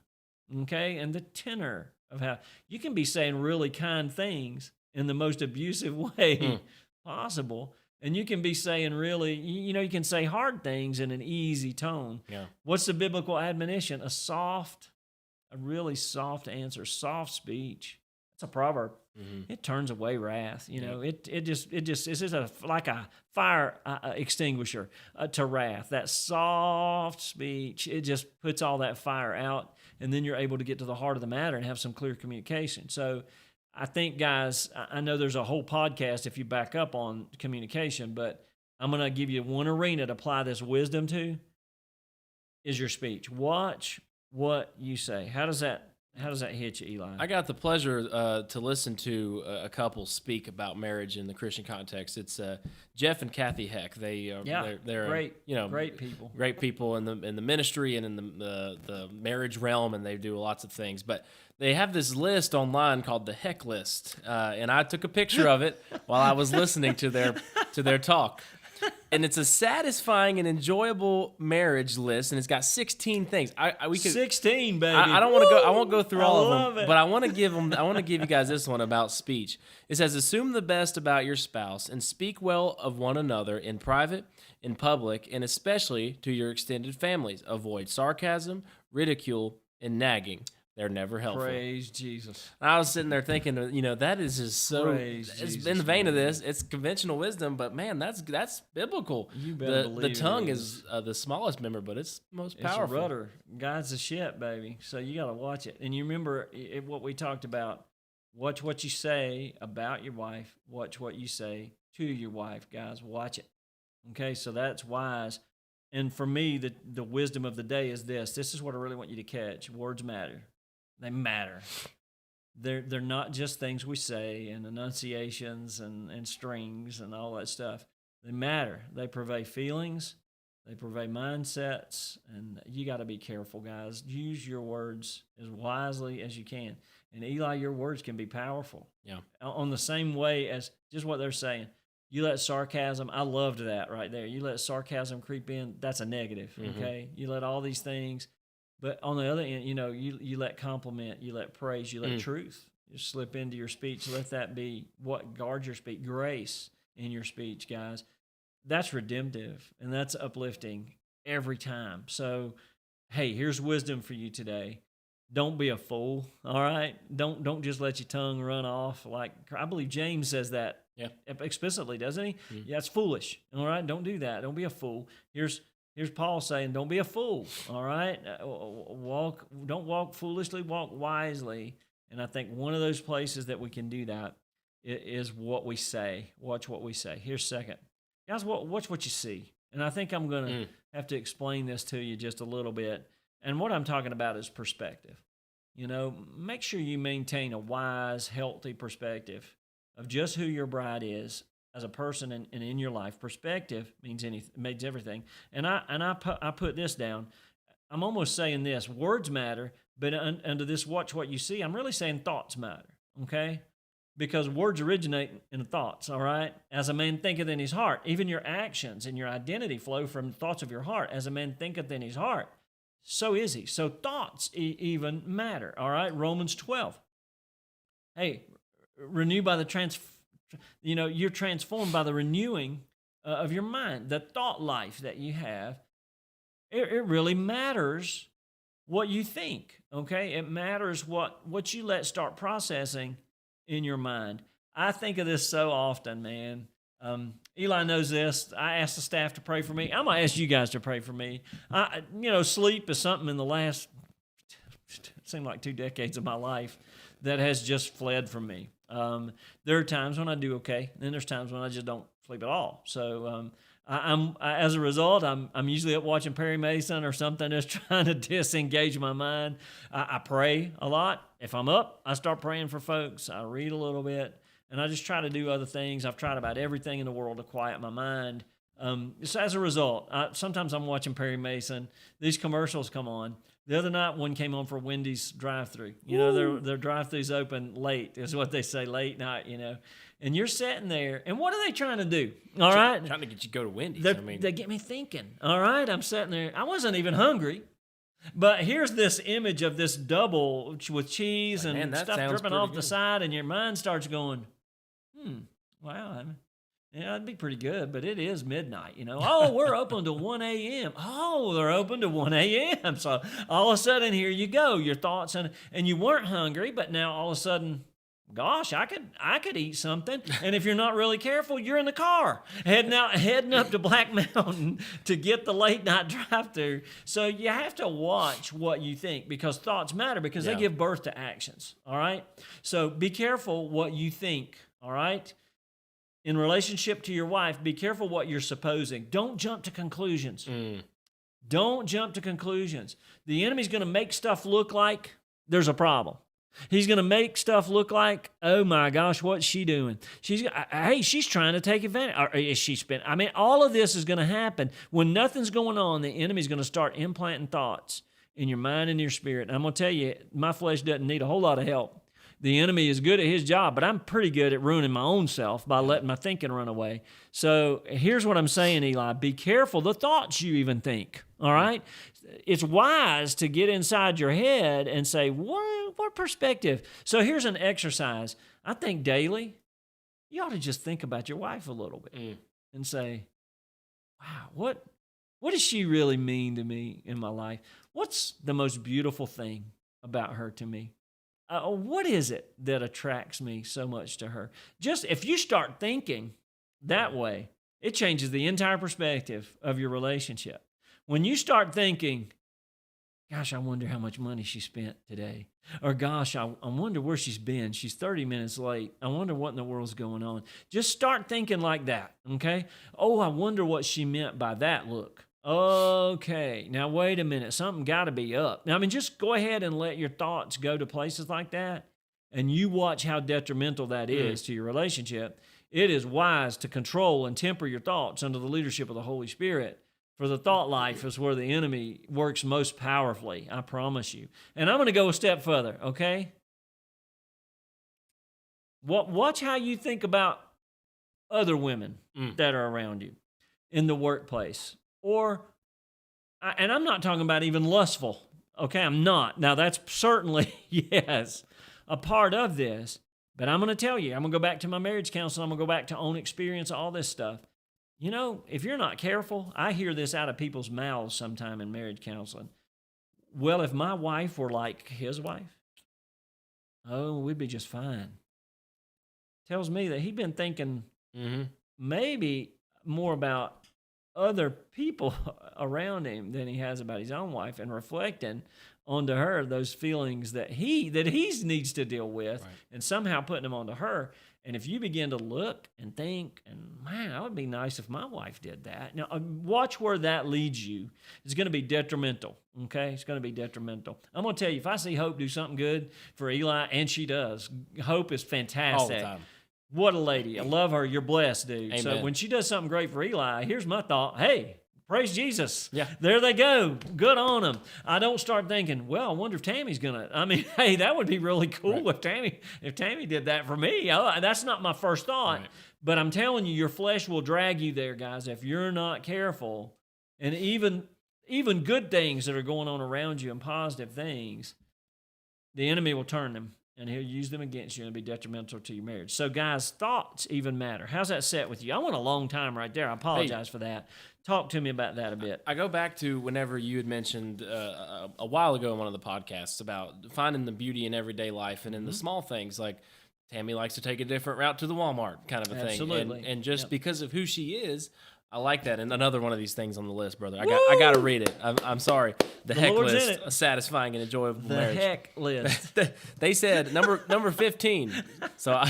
Speaker 2: okay, and the tenor of how you can be saying really kind things in the most abusive way possible. And you can be saying really, you can say hard things in an easy tone. Yeah. What's the biblical admonition? A really soft answer, soft speech. That's a proverb. Mm-hmm. It turns away wrath. It's just like a fire extinguisher to wrath. That soft speech, it just puts all that fire out, and then you're able to get to the heart of the matter and have some clear communication. So I think, guys, I know there's a whole podcast if you back up on communication, but I'm going to give you one arena to apply this wisdom to, is your speech. Watch what you say. How does that How does that hit you, Eli?
Speaker 1: I got the pleasure to listen to a couple speak about marriage in the Christian context. It's Jeff and Kathy Heck. They're
Speaker 2: great, great people.
Speaker 1: Great people in the ministry and in the marriage realm, and they do lots of things. But they have this list online called the Heck List, and I took a picture of it while I was listening to their talk. And it's a satisfying and enjoyable marriage list, and it's got 16 things. We could
Speaker 2: 16, baby.
Speaker 1: I don't want to go. I won't go through all of them,
Speaker 2: it.
Speaker 1: but I want to give them. I want to give you guys this one about speech. It says, "Assume the best about your spouse and speak well of one another in private, in public, and especially to your extended families. Avoid sarcasm, ridicule, and nagging. They're never helpful."
Speaker 2: Praise Jesus.
Speaker 1: I was sitting there thinking, that is just so.
Speaker 2: Praise
Speaker 1: it's
Speaker 2: Jesus,
Speaker 1: in the vein of this. It's conventional wisdom, but man, that's biblical.
Speaker 2: You better
Speaker 1: The
Speaker 2: believe
Speaker 1: tongue
Speaker 2: it
Speaker 1: is the smallest member, but it's most
Speaker 2: It's
Speaker 1: powerful.
Speaker 2: a rudder. Guides the ship, baby. So you got to watch it. And you remember what we talked about. Watch what you say about your wife. Watch what you say to your wife, guys. Watch it. Okay, so that's wise. And for me, the wisdom of the day is this. This is what I really want you to catch. Words matter. They matter. They're not just things we say and enunciations and strings and all that stuff. They matter. They purvey feelings. They purvey mindsets. And you got to be careful, guys. Use your words as wisely as you can. And Eli, your words can be powerful.
Speaker 1: Yeah.
Speaker 2: On the same way as just what they're saying. You let sarcasm, I loved that right there. You let sarcasm creep in, that's a negative, okay? You let all these things. But on the other end, you let compliment, you let praise, you let truth. You slip into your speech. Let that be what guards your speech. Grace in your speech, guys. That's redemptive, and that's uplifting every time. So, hey, here's wisdom for you today. Don't be a fool, all right? Don't just let your tongue run off. Like, I believe James says that explicitly, doesn't he? Yeah, it's foolish, all right? Don't do that. Don't be a fool. Here's Paul saying, don't be a fool, all right? Don't walk foolishly, walk wisely. And I think one of those places that we can do that is what we say. Watch what we say. Here's second. Guys, watch what you see. And I think I'm going to have to explain this to you just a little bit. And what I'm talking about is perspective. Make sure you maintain a wise, healthy perspective of just who your bride is as a person and in your life. Perspective means everything. And I put this down. I'm almost saying this: words matter, but under this watch what you see, I'm really saying thoughts matter. Okay, because words originate in thoughts. All right, as a man thinketh in his heart, even your actions and your identity flow from thoughts of your heart. As a man thinketh in his heart, so is he. So thoughts even matter. All right, Romans 12. Hey, renew by the you're transformed by the renewing of your mind. The thought life that you have, it really matters what you think, okay? It matters what you let start processing in your mind. I think of this so often, man. Eli knows this. I asked the staff to pray for me. I'm going to ask you guys to pray for me. Sleep is something in the last, it seemed like 2 decades of my life that has just fled from me. There are times when I do okay, and there's times when I just don't sleep at all. So as a result, I'm usually up watching Perry Mason or something, just trying to disengage my mind. I pray a lot. If I'm up, I start praying for folks. I read a little bit, and I just try to do other things. I've tried about everything in the world to quiet my mind. So as a result, sometimes I'm watching Perry Mason. These commercials come on. The other night, one came on for Wendy's drive-thru. Their drive-thru's open late, is what they say, late night, And you're sitting there, and what are they trying to do? All right?
Speaker 1: Trying to get you to go to Wendy's.
Speaker 2: They get me thinking, all right? I'm sitting there. I wasn't even hungry. But here's this image of this double with cheese and stuff dripping off the side, and your mind starts going, wow, yeah, that'd be pretty good, but it is midnight, Oh, we're open to 1 a.m. Oh, they're open to 1 a.m. So all of a sudden, here you go, your thoughts, and you weren't hungry, but now all of a sudden, gosh, I could eat something. And if you're not really careful, you're in the car heading up to Black Mountain to get the late night drive-thru. So you have to watch what you think, because thoughts matter, because they give birth to actions. All right. So be careful what you think. All right. In relationship to your wife, be careful what you're supposing. Don't jump to conclusions. Don't jump to conclusions. The enemy's going to make stuff look like there's a problem. He's going to make stuff look like, oh my gosh, what's she doing? She's trying to take advantage. Or is she spending? I mean, all of this is going to happen. When nothing's going on, the enemy's going to start implanting thoughts in your mind and your spirit. And I'm going to tell you, my flesh doesn't need a whole lot of help. The enemy is good at his job, but I'm pretty good at ruining my own self by letting my thinking run away. So here's what I'm saying, Eli. Be careful the thoughts you even think, all right? It's wise to get inside your head and say, what perspective? So here's an exercise. I think daily, you ought to just think about your wife a little bit and say, wow, what does she really mean to me in my life? What's the most beautiful thing about her to me? What is it that attracts me so much to her? Just if you start thinking that way, it changes the entire perspective of your relationship. When you start thinking, gosh, I wonder how much money she spent today. Or gosh, I wonder where she's been. She's 30 minutes late. I wonder what in the world's going on. Just start thinking like that, okay? Oh, I wonder what she meant by that look. Okay, now wait a minute. Something got to be up. Now, I mean, just go ahead and let your thoughts go to places like that, and you watch how detrimental that is to your relationship. It is wise to control and temper your thoughts under the leadership of the Holy Spirit. For the thought life is where the enemy works most powerfully, I promise you. And I'm going to go a step further, okay? Watch how you think about other women that are around you in the workplace. And I'm not talking about even lustful, okay? I'm not. Now, that's certainly, yes, a part of this. But I'm going to tell you, I'm going to go back to my marriage counseling. I'm going to go back to own experience, all this stuff. You know, if you're not careful, I hear this out of people's mouths sometime in marriage counseling. Well, if my wife were like his wife, oh, we'd be just fine. Tells me that he'd been thinking maybe more about other people around him than he has about his own wife, and reflecting onto her those feelings that he needs to deal with, and somehow putting them onto her. And if you begin to look and think, and man, it would be nice if my wife did that. Now, watch where that leads you. It's going to be detrimental, okay? It's going to be detrimental. I'm going to tell you, if I see Hope do something good for Eli, and she does, Hope is fantastic.
Speaker 1: All the time.
Speaker 2: What a lady. I love her. You're blessed, dude.
Speaker 1: Amen.
Speaker 2: So when she does something great for Eli, here's my thought. Hey, praise Jesus.
Speaker 1: Yeah.
Speaker 2: There they go. Good on them. I don't start thinking, well, I wonder if Tammy's going to. I mean, hey, that would be really cool if Tammy did that for me. That's not my first thought. Right. But I'm telling you, your flesh will drag you there, guys, if you're not careful. And even good things that are going on around you and positive things, the enemy will turn them. And he'll use them against you and be detrimental to your marriage. So, guys, thoughts even matter. How's that set with you? I went a long time right there. I apologize for that. Talk to me about that a bit.
Speaker 1: I go back to whenever you had mentioned a while ago in one of the podcasts about finding the beauty in everyday life and in the small things. Like Tammy likes to take a different route to the Walmart kind of a thing.
Speaker 2: Absolutely.
Speaker 1: And just because of who she is, I like that. And another one of these things on the list, brother. I got to read it. I'm sorry. The heck
Speaker 2: Lord's
Speaker 1: list, a satisfying and enjoyable marriage.
Speaker 2: The heck list.
Speaker 1: They said number 15. So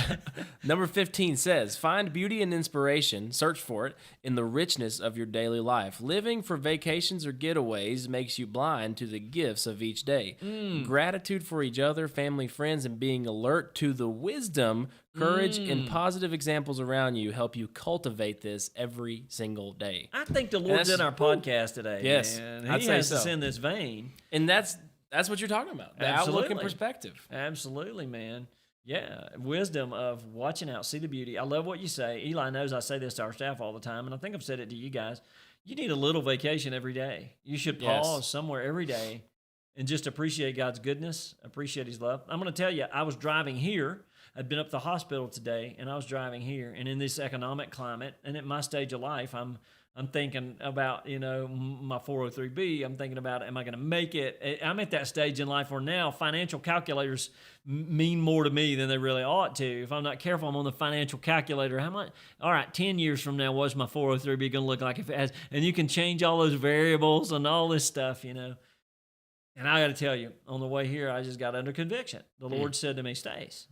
Speaker 1: number 15 says, find beauty and inspiration, search for it, in the richness of your daily life. Living for vacations or getaways makes you blind to the gifts of each day. Gratitude for each other, family, friends, and being alert to the wisdom, courage, and positive examples around you help you cultivate this every single day.
Speaker 2: I think the Lord's in our podcast today.
Speaker 1: Yes,
Speaker 2: man.
Speaker 1: I'd
Speaker 2: He
Speaker 1: say
Speaker 2: has
Speaker 1: so.
Speaker 2: us in this vein.
Speaker 1: And that's what you're talking about. The outlook and perspective.
Speaker 2: Absolutely, man. Yeah, wisdom of watching out, see the beauty. I love what you say. Eli knows I say this to our staff all the time, and I think I've said it to you guys. You need a little vacation every day. You should pause somewhere every day and just appreciate God's goodness, appreciate his love. I'm going to tell you, I was driving here. I'd been up to the hospital today, and I was driving here. And in this economic climate, and at my stage of life, I'm thinking about, my 403B. I'm thinking about, am I going to make it? I'm at that stage in life where now financial calculators mean more to me than they really ought to. If I'm not careful, I'm on the financial calculator. How much? All right, 10 years from now, what's my 403B going to look like if it has? And you can change all those variables and all this stuff, And I got to tell you, on the way here, I just got under conviction. The Lord said to me, Stacey,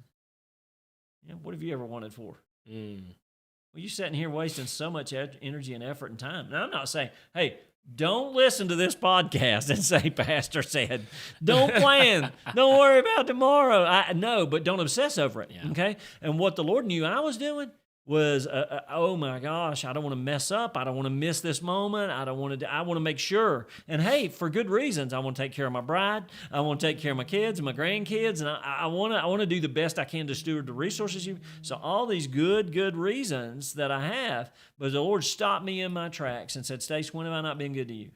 Speaker 2: what have you ever wanted for? Well, you're sitting here wasting so much energy and effort and time. Now, I'm not saying, hey, don't listen to this podcast and say, Pastor said, don't plan. Don't worry about tomorrow. No, but don't obsess over it, okay? And what the Lord knew I was doing was, oh my gosh, I don't want to mess up. I don't want to miss this moment. I want to make sure. And hey, for good reasons. I want to take care of my bride. I want to take care of my kids and my grandkids. And I want to do the best I can to steward the resources. So all these good reasons that I have. But the Lord stopped me in my tracks and said, Stacey, when have I not been good to you?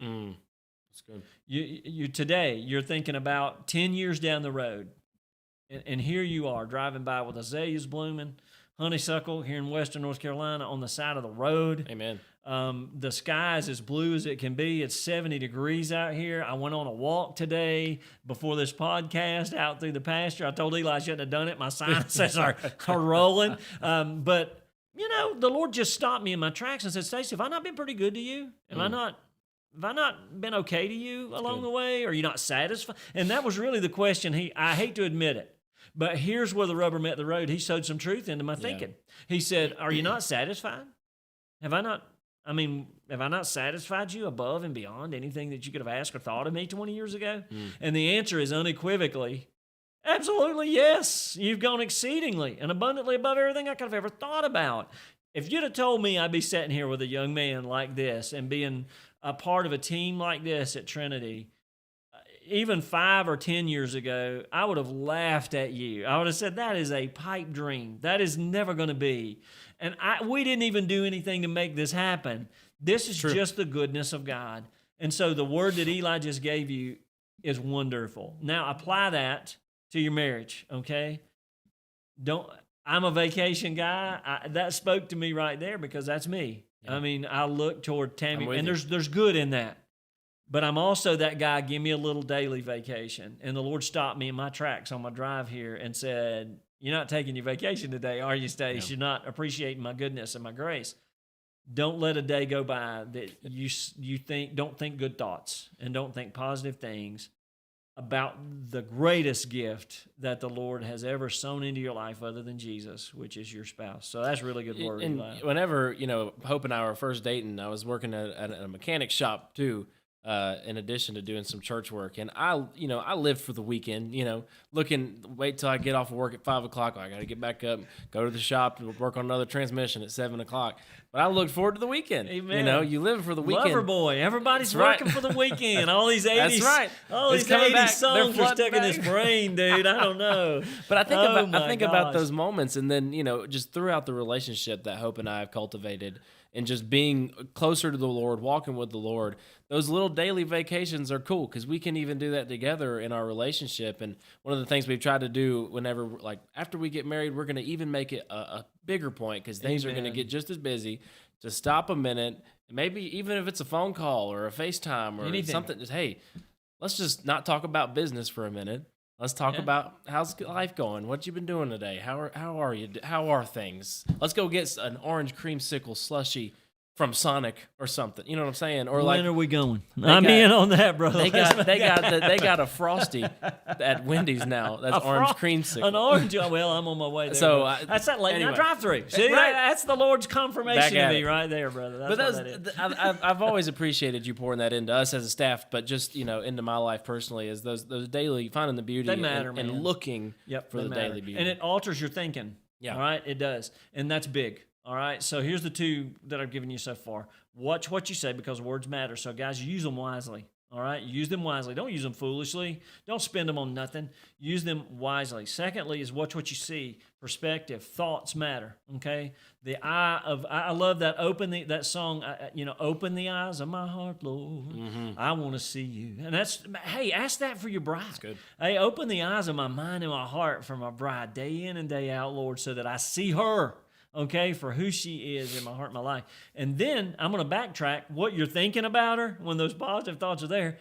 Speaker 1: That's good.
Speaker 2: You today, you're thinking about 10 years down the road. And here you are driving by with azaleas blooming, honeysuckle here in western North Carolina on the side of the road.
Speaker 1: Amen.
Speaker 2: The sky is as blue as it can be. It's 70 degrees out here. I went on a walk today before this podcast out through the pasture. I told Eli I shouldn't have done it. My sinuses are rolling. But, the Lord just stopped me in my tracks and said, Stacey, have I not been pretty good to you? Have I not been okay to you along the way? Are you not satisfied? And that was really the question. I hate to admit it. But here's where the rubber met the road. He sowed some truth into my thinking. He said, are you not satisfied? Have I not satisfied you above and beyond anything that you could have asked or thought of me 20 years ago? And the answer is unequivocally, absolutely yes. You've gone exceedingly and abundantly above everything I could have ever thought about. If you'd have told me I'd be sitting here with a young man like this and being a part of a team like this at Trinity, even 5 or 10 years ago, I would have laughed at you. I would have said, that is a pipe dream. That is never going to be. And we didn't even do anything to make this happen. This is just the goodness of God. And so the word that Eli just gave you is wonderful. Now apply that to your marriage, okay? I'm a vacation guy. That spoke to me right there because that's me. Yeah. I mean, I look toward Tammy, and there's good in that. But I'm also that guy, give me a little daily vacation. And the Lord stopped me in my tracks on my drive here and said, you're not taking your vacation today, are you, Stacey? Yeah. You're not appreciating my goodness and my grace. Don't let a day go by that don't think good thoughts and don't think positive things about the greatest gift that the Lord has ever sown into your life other than Jesus, which is your spouse. So that's really good word.
Speaker 1: And whenever, Hope and I were first dating, I was working at a mechanic shop too. In addition to doing some church work. And I live for the weekend, wait till I get off of work at 5 o'clock. I got to get back up, go to the shop, work on another transmission at 7 o'clock. But I look forward to the weekend.
Speaker 2: Amen.
Speaker 1: You live for the weekend.
Speaker 2: Lover boy. Everybody's working for the weekend. All these 80s.
Speaker 1: That's right.
Speaker 2: All these 80s songs are stuck in his brain, dude. I don't know.
Speaker 1: But I think about those moments, and then, just throughout the relationship that Hope and I have cultivated, and just being closer to the Lord, walking with the Lord, those little daily vacations are cool because we can even do that together in our relationship. And one of the things we've tried to do whenever, after we get married, we're going to even make it a bigger point because things are going to get just as busy, to stop a minute, maybe even if it's a phone call or a FaceTime or something, just, hey, let's just not talk about business for a minute. Let's talk about how's life going. What you been doing today? How are you? How are things? Let's go get an orange creamsicle slushy from Sonic or something. You know what I'm saying? Or
Speaker 2: when are we going? I'm in on that, brother.
Speaker 1: They got a Frosty at Wendy's now. That's orange creamsicle.
Speaker 2: An orange. Well, I'm on my way there.
Speaker 1: So
Speaker 2: that's that late night drive-through. See, that's the Lord's confirmation to me right there, brother.
Speaker 1: I've always appreciated you pouring that into us as a staff, but just into my life personally, is those daily finding the beauty and looking for the daily beauty,
Speaker 2: and it alters your thinking. Yeah, all right, it does, and that's big. All right, so here's the 2 that I've given you so far. Watch what you say because words matter. So, guys, use them wisely. All right, use them wisely. Don't use them foolishly. Don't spend them on nothing. Use them wisely. Secondly is watch what you see. Perspective, thoughts matter. Okay, I love that. That song. Open the eyes of my heart, Lord. Mm-hmm. I want to see you. And ask that for your bride.
Speaker 1: That's good.
Speaker 2: Hey, open the eyes of my mind and my heart for my bride day in and day out, Lord, so that I see her. Okay, for who she is in my heart and my life. And then I'm going to backtrack what you're thinking about her when those positive thoughts are there.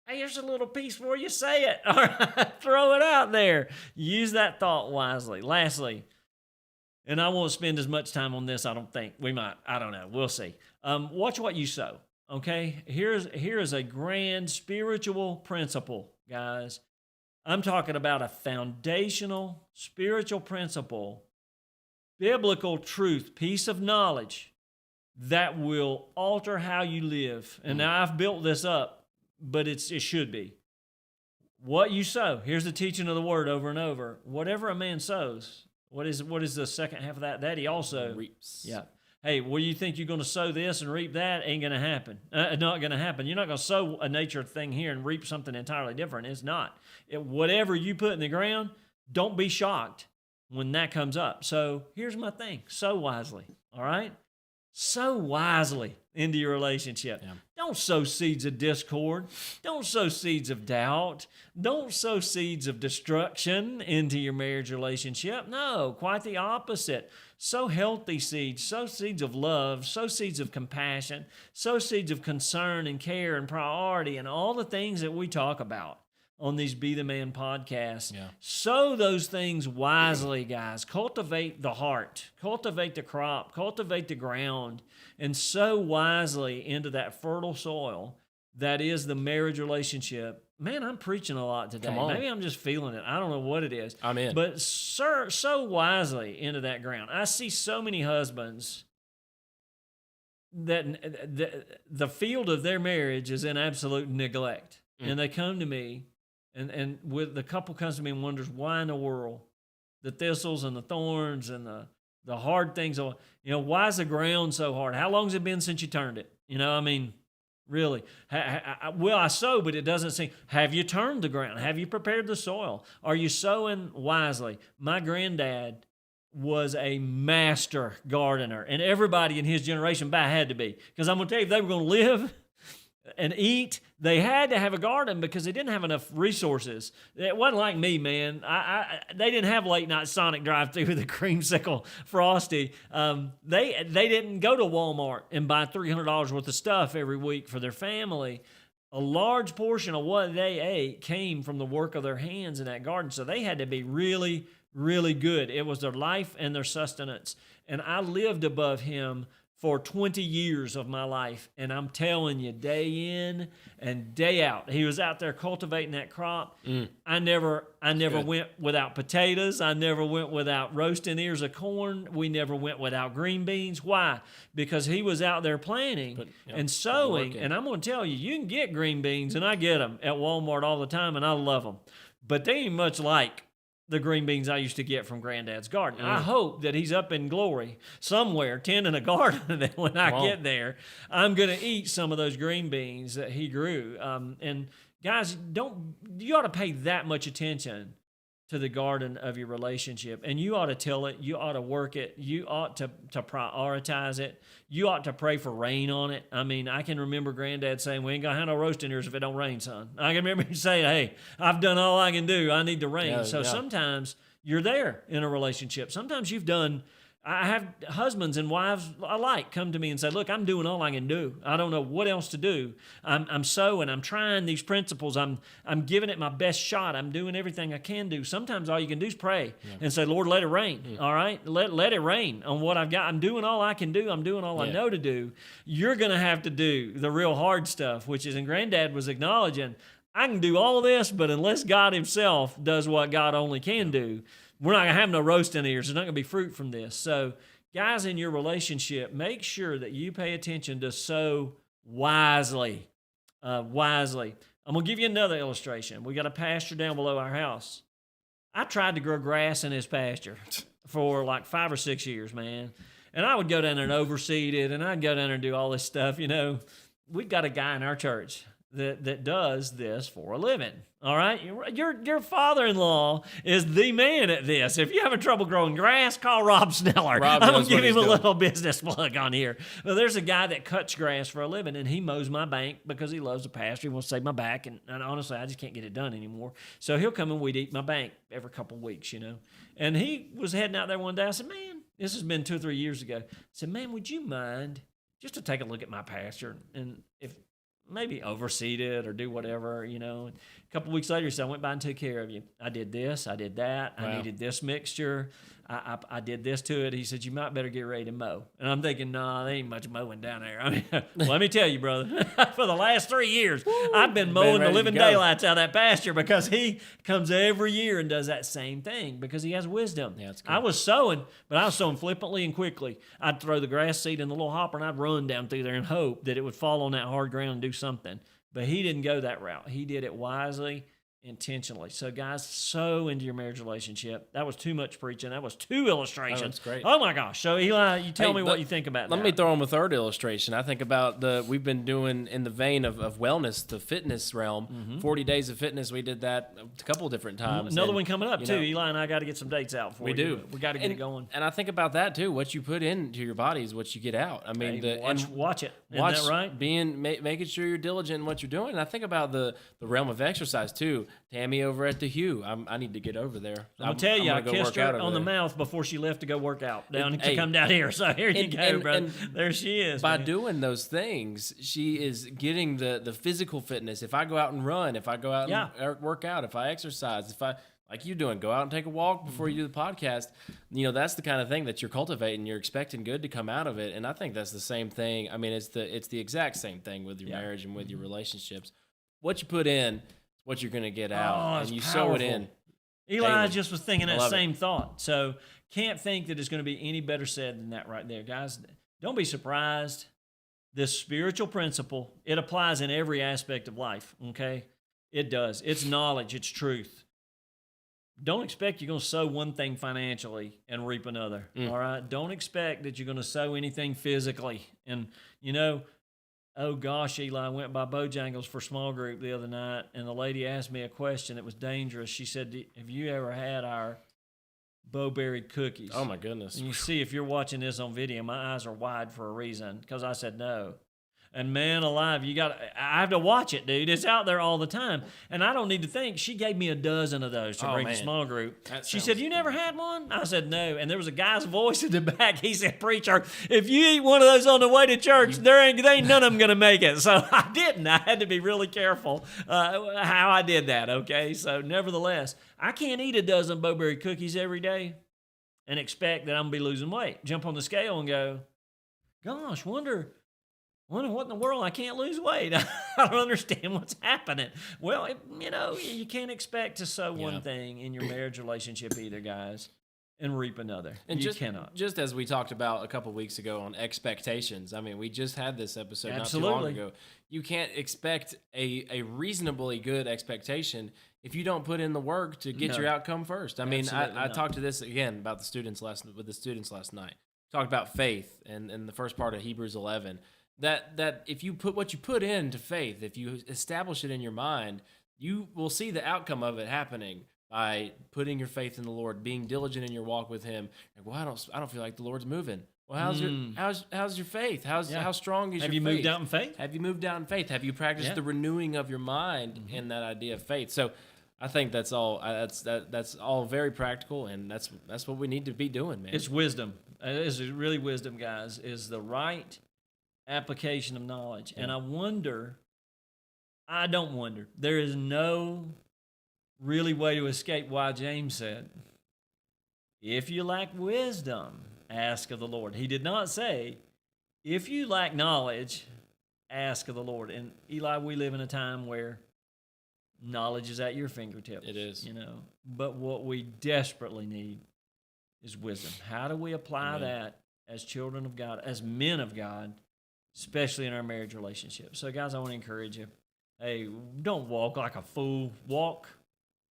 Speaker 2: Hey, here's a little piece for you. Say it. All right, throw it out there. Use that thought wisely. Lastly, and I won't spend as much time on this, I don't think. We might. I don't know. We'll see. Watch what you sow. Okay, here is a grand spiritual principle, guys. I'm talking about a foundational spiritual principle, biblical truth, piece of knowledge that will alter how you live. And now I've built this up, but it should be. What you sow, here's the teaching of the word over and over. Whatever a man sows, what is the second half of that? That he also
Speaker 1: reaps.
Speaker 2: Yeah. Hey, well, you think you're going to sow this and reap that? Ain't going to happen. Not going to happen. You're not going to sow a nature thing here and reap something entirely different. It's not. Whatever you put in the ground, don't be shocked when that comes up. So here's my thing. Sow wisely, all right? Sow wisely into your relationship. Yeah. Don't sow seeds of discord. Don't sow seeds of doubt. Don't sow seeds of destruction into your marriage relationship. No, quite the opposite. Sow healthy seeds. Sow seeds of love. Sow seeds of compassion. Sow seeds of concern and care and priority and all the things that we talk about on these Be the Man podcasts. Yeah. Sow those things wisely, guys. Cultivate the heart. Cultivate the crop. Cultivate the ground. And sow wisely into that fertile soil that is the marriage relationship. Man, I'm preaching a lot today. Maybe I'm just feeling it. I don't know what it is.
Speaker 1: I'm in.
Speaker 2: But sow wisely into that ground. I see so many husbands that the field of their marriage is in absolute neglect. And they come to me, and with the couple comes to me and wonders why in the world the thistles and the thorns and the hard things, why is the ground so hard? How long has it been since you turned it? Really. Well, I sow, but it doesn't seem. Have you turned the ground? Have you prepared the soil? Are you sowing wisely? My granddad was a master gardener, and everybody in his generation had to be. Because I'm going to tell you, if they were going to live and eat, they had to have a garden because they didn't have enough resources. It wasn't like me, man. They didn't have late night Sonic drive-through with a creamsicle frosty. They didn't go to Walmart and buy $300 worth of stuff every week for their family. A large portion of what they ate came from the work of their hands in that garden. So they had to be really, really good. It was their life and their sustenance. And I lived above him for 20 years of my life, and I'm telling you, day in and day out, he was out there cultivating that crop. I never went without potatoes. I never went without roasting ears of corn. We never went without green beans. Why? Because he was out there planting and sowing, and I'm going to tell you, you can get green beans, and I get them at Walmart all the time, and I love them, but they ain't much like the green beans I used to get from Granddad's garden. I hope that he's up in glory somewhere tending a garden that when I get there, I'm going to eat some of those green beans that he grew. And guys, you ought to pay that much attention to the garden of your relationship. And you ought to till it. You ought to work it. You ought to prioritize it. You ought to pray for rain on it. I mean, I can remember Granddad saying, we ain't going to have no roasting ears if it don't rain, son. I can remember him saying, hey, I've done all I can do. I need the rain. Sometimes you're there in a relationship. Sometimes I have husbands and wives alike come to me and say, look, I'm doing all I can do. I don't know what else to do. I'm sowing. I'm trying these principles. I'm giving it my best shot. I'm doing everything I can do. Sometimes all you can do is pray and say, Lord, let it rain. All right? Let it rain on what I've got. I'm doing all I can do. I'm doing all I know to do. You're going to have to do the real hard stuff, which is, and Granddad was acknowledging, I can do all this, but unless God himself does what God only can do, we're not going to have no roasting ears. There's not going to be fruit from this. So, guys, in your relationship, make sure that you pay attention to sow wisely. Wisely. I'm going to give you another illustration. We got a pasture down below our house. I tried to grow grass in his pasture for like 5 or 6 years, man. And I would go down there and overseed it, and I'd go down there and do all this stuff. We've got a guy in our church that does this for a living. All right? Your father-in-law is the man at this. If you're having trouble growing grass, call Rob Sneller. I'm going to give him a little business plug on here. Well, there's a guy that cuts grass for a living, and he mows my bank because he loves the pasture. He wants to save my back, and honestly, I just can't get it done anymore. So he'll come and weed eat my bank every couple of weeks, And he was heading out there one day. I said, man, this has been 2 or 3 years ago. I said, man, would you mind just to take a look at my pasture and if maybe overseed it or do whatever, A couple of weeks later, he said, I went by and took care of you. I did this, I did that. Wow. I needed this mixture. I did this to it. He said, you might better get ready to mow. And I'm thinking, no, there ain't much mowing down there. I mean, let me tell you, brother, for the last 3 years, I've been mowing the living daylights out of that pasture because he comes every year and does that same thing because he has wisdom.
Speaker 1: Yeah, that's good.
Speaker 2: I was sowing, but I was sowing flippantly and quickly. I'd throw the grass seed in the little hopper and I'd run down through there and hope that it would fall on that hard ground and do something. But he didn't go that route. He did it wisely, intentionally. So guys, sow into your marriage relationship. That was too much preaching. That was 2 illustrations.
Speaker 1: That's great.
Speaker 2: Oh my gosh. So Eli, you tell me what you think about that.
Speaker 1: Let me throw in a third illustration. I think about we've been doing in the vein of wellness, the fitness realm, 40 days of fitness. We did that a couple different times.
Speaker 2: Another one coming up too. Eli and I got to get some dates out for you.
Speaker 1: We do.
Speaker 2: We got to get it going.
Speaker 1: And I think about that too. What you put into your body is what you get out. I mean,
Speaker 2: watch it. Isn't that right?
Speaker 1: Making sure you're diligent in what you're doing. And I think about the realm of exercise too. Tammy over at the Hugh. I need to get over there.
Speaker 2: I'll tell you, I kissed her on the mouth before she left to go work out to come down here. So here you go, brother. There she is.
Speaker 1: By doing those things, she is getting the physical fitness. If I go out and run, if I go out and work out, if I exercise, if I, like you doing, go out and take a walk before you do the podcast, that's the kind of thing that you're cultivating. You're expecting good to come out of it. And I think that's the same thing. I mean, it's the exact same thing with your marriage and with your relationships. What you put in, what you're going to get out, and you sow it in.
Speaker 2: Eli just was thinking that same thought. So can't think that it's going to be any better said than that right there. Guys, don't be surprised. This spiritual principle, it applies in every aspect of life, okay? It does. It's knowledge. It's truth. Don't expect you're going to sow one thing financially and reap another, all right? Don't expect that you're going to sow anything physically. And, oh gosh, Eli, I went by Bojangles for small group the other night, and the lady asked me a question that was dangerous. She said, have you ever had our Bo-berry cookies?
Speaker 1: Oh, my goodness.
Speaker 2: And you see, if you're watching this on video, my eyes are wide for a reason, because I said no. And man alive, I have to watch it, dude. It's out there all the time. And I don't need to think. She gave me a dozen of those to bring to small group. She said, you never had one? I said, no. And there was a guy's voice in the back. He said, preacher, if you eat one of those on the way to church, there ain't none of them going to make it. So I didn't. I had to be really careful how I did that, okay? So nevertheless, I can't eat a dozen Bo-berry cookies every day and expect that I'm going to be losing weight. Jump on the scale and go, gosh, wonder what in the world, I can't lose weight. I don't understand what's happening. Well, you can't expect to sow one thing in your marriage relationship either, guys, and reap another. And you cannot.
Speaker 1: Just as we talked about a couple weeks ago on expectations, I mean, we just had this episode not too long ago. You can't expect a reasonably good expectation if you don't put in the work to get your outcome first. I mean, I talked to this again about the students last night. Talked about faith and the first part of Hebrews 11. That if you put what you put into faith, if you establish it in your mind, you will see the outcome of it happening by putting your faith in the Lord, being diligent in your walk with Him. Like, well, I don't feel like the Lord's moving. Well, how's your faith? How strong is your faith?
Speaker 2: Have you moved out in faith?
Speaker 1: Have you moved out in faith? Have you practiced the renewing of your mind in that idea of faith? So I think that's all. That's all very practical, and that's what we need to be doing, man.
Speaker 2: It's wisdom. It's really wisdom, guys. Is the right application of knowledge. And I don't wonder, there is no really way to escape why James said, if you lack wisdom, ask of the Lord. He did not say, if you lack knowledge, ask of the Lord. And Eli, we live in a time where knowledge is at your fingertips.
Speaker 1: It is.
Speaker 2: But what we desperately need is wisdom. How do we apply that as children of God, as men of God, especially in our marriage relationship? So, guys, I want to encourage you. Hey, don't walk like a fool. Walk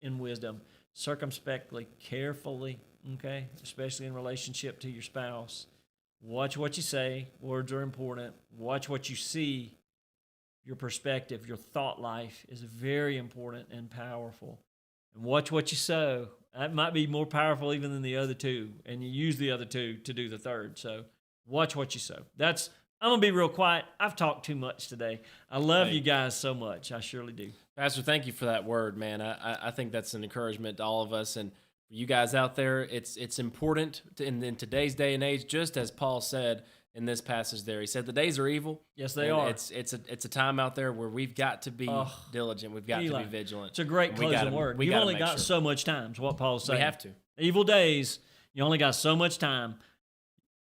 Speaker 2: in wisdom, circumspectly, carefully, okay? Especially in relationship to your spouse. Watch what you say. Words are important. Watch what you see. Your perspective, your thought life is very important and powerful. And watch what you sow. That might be more powerful even than the other two, and you use the other two to do the third. So watch what you sow. I'm going to be real quiet. I've talked too much today. I love you guys so much. I surely do.
Speaker 1: Pastor, thank you for that word, man. I think that's an encouragement to all of us. And for you guys out there, it's important in today's day and age, just as Paul said in this passage there. He said the days are evil.
Speaker 2: Yes, they are.
Speaker 1: It's a time out there where we've got to be diligent. We've got to be vigilant.
Speaker 2: It's a great closing word. You've only got so much time, is what Paul's saying.
Speaker 1: We have to.
Speaker 2: Evil days. You only got so much time.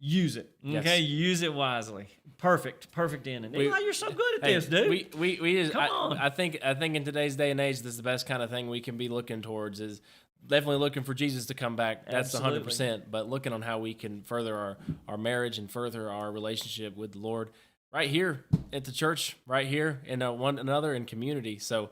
Speaker 2: Use it. Okay,
Speaker 1: Yes.
Speaker 2: use it wisely. Perfect ending. Eli, you're so good at this, dude.
Speaker 1: We just,
Speaker 2: Come on.
Speaker 1: I think in today's day and age, this is the best kind of thing we can be looking towards. Is definitely looking for Jesus to come back. That's
Speaker 2: Absolutely.
Speaker 1: 100%. But looking on how we can further our marriage and further our relationship with the Lord, right here at the church, right here in one another in community. So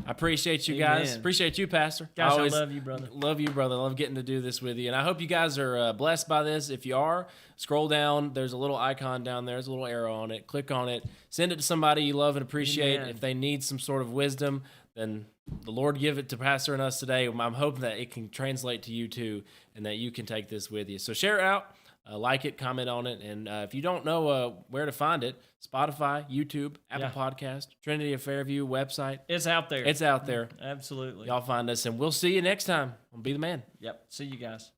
Speaker 1: I appreciate you guys.
Speaker 2: Amen.
Speaker 1: Appreciate you, Pastor.
Speaker 2: Gosh, I
Speaker 1: always
Speaker 2: love you, brother.
Speaker 1: Love you, brother. Love getting to do this with you. And I hope you guys are blessed by this. If you are, scroll down. There's a little icon down there. There's a little arrow on it. Click on it. Send it to somebody you love and appreciate.
Speaker 2: Amen.
Speaker 1: If they need some sort of wisdom, then the Lord give it to Pastor and us today. I'm hoping that it can translate to you too, and that you can take this with you. So share it out. Like it, comment on it, and if you don't know where to find it, Spotify, YouTube, Apple Podcast, Trinity of Fairview website.
Speaker 2: It's out there.
Speaker 1: It's out there.
Speaker 2: Absolutely.
Speaker 1: Y'all find us, and we'll see you next time on Be the Man.
Speaker 2: Yep. See you guys.